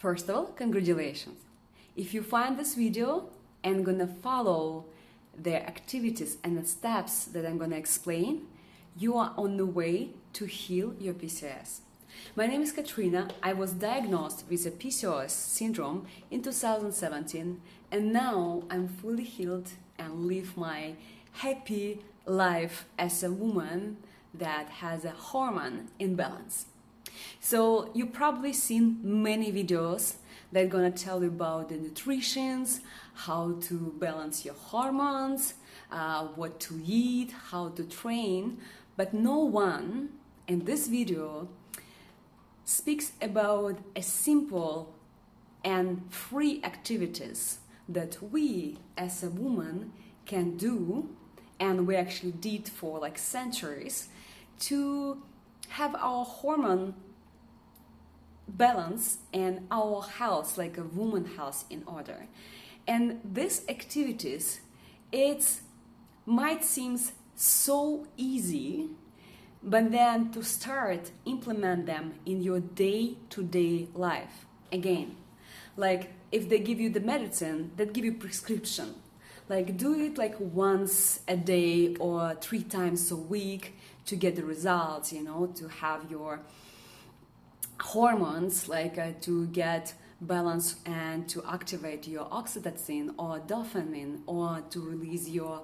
First of all, congratulations. If you find this video and gonna follow the activities and the steps that I'm gonna explain, you are on the way to heal your PCOS. My name is Katrina. I was diagnosed with a PCOS syndrome in 2017, and now I'm fully healed and live my happy life as a woman that has a hormone imbalance. So you've probably seen many videos that are gonna tell you about the nutritions, how to balance your hormones, what to eat, how to train, but no one in this video speaks about a simple and free activities that we as a woman can do, and we actually did for like centuries, to have our hormone balance and our health, like a woman health, in order. And these activities, it might seem so easy, but then to start implement them in your day-to-day life. Again, like if they give you the medicine, they give you prescription. Like do it like once a day or 3 times a week to get the results, to have your hormones, like to get balance and to activate your oxytocin or dopamine, or to release your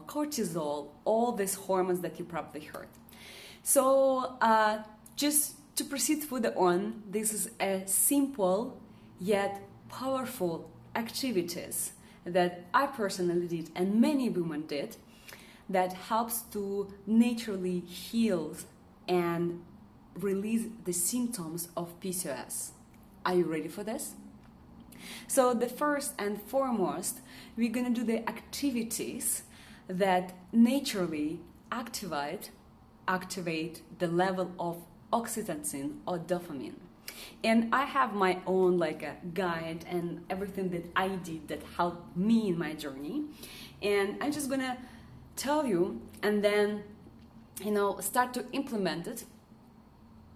cortisol, all these hormones that you probably heard. So just to proceed further on, this is a simple yet powerful activities that I personally did and many women did, that helps to naturally heal and release the symptoms of PCOS. Are you ready for this? So the first and foremost, we're gonna do the activities that naturally activate the level of oxytocin or dopamine. And I have my own like a guide and everything that I did that helped me in my journey. And I'm just gonna tell you and then, start to implement it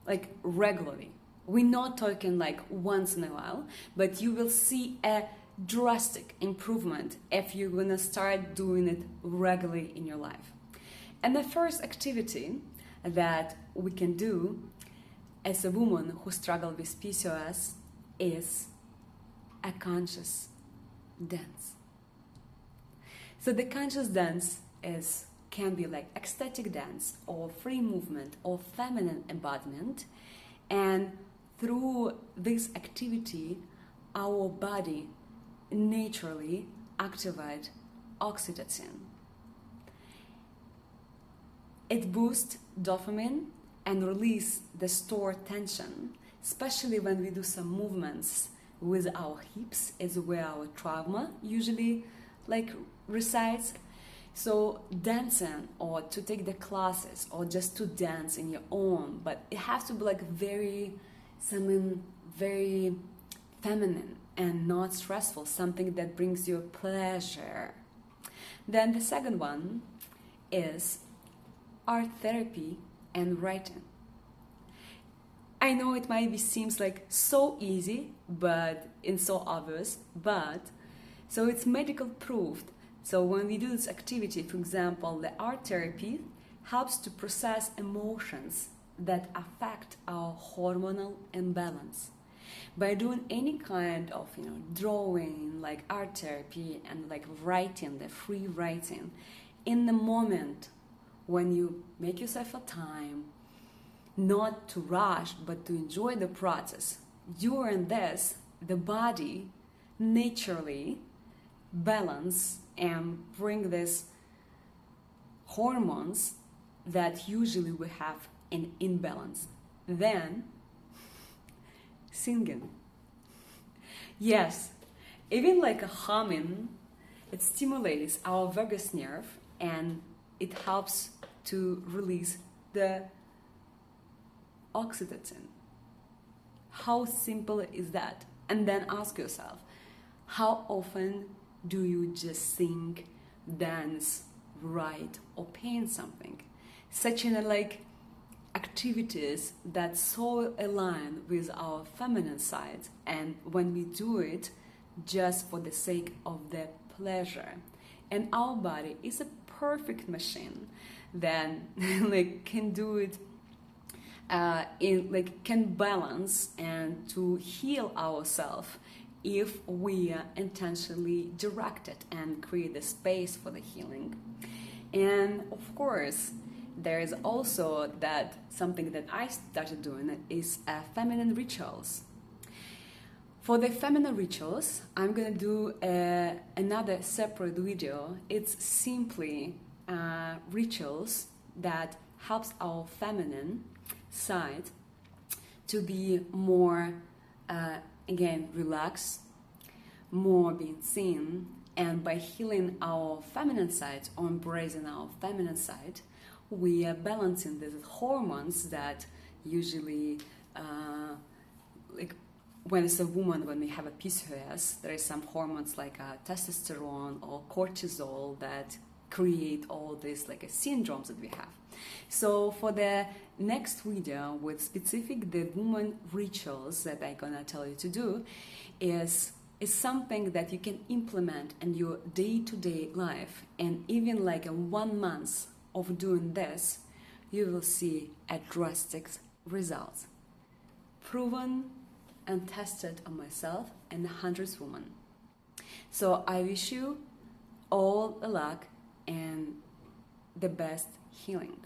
like regularly. We're not talking like once in a while, but you will see a drastic improvement if you're gonna start doing it regularly in your life. And the first activity that we can do as a woman who struggles with PCOS is a conscious dance. So the conscious dance can be like ecstatic dance or free movement or feminine embodiment, and through this activity our body naturally activates oxytocin. It boosts dopamine and release the stored tension, especially when we do some movements with our hips, is where our trauma usually resides. So dancing, or to take the classes, or just to dance in your own, but it has to be like something very feminine and not stressful, something that brings you pleasure. Then the second one is art therapy and writing. I know it might seems like so easy, but it's so obvious, so it's medical proved. So when we do this activity, for example, the art therapy helps to process emotions that affect our hormonal imbalance. By doing any kind of drawing, like art therapy, and like writing, the free writing, in the moment when you make yourself a time, not to rush but to enjoy the process, during this the body naturally balance and bring these hormones that usually we have in imbalance. Then singing. Yes, even like a humming, it stimulates our vagus nerve and it helps to release the oxytocin. How simple is that? And then ask yourself, how often do you just sing, dance, write, or paint something? Such in a activities that so align with our feminine side, and when we do it just for the sake of the pleasure, and our body is a perfect machine, then like can do it can balance and to heal ourselves if we intentionally direct it and create the space for the healing. And of course, there is also that something that I started doing is feminine rituals. For the feminine rituals, I'm gonna do another separate video. It's simply rituals that helps our feminine side to be more, again, relaxed, more being seen, and by healing our feminine side or embracing our feminine side, we are balancing these hormones that usually, like when it's a woman, when we have a Pcos, there is some hormones like testosterone or cortisol that create all these like syndromes that we have. So for the next video with specific the woman rituals that I'm gonna tell you to do is something that you can implement in your day-to-day life, and even like a 1 month of doing this, you will see a drastic results, proven and tested on myself and hundreds of women. So I wish you all the luck and the best healing.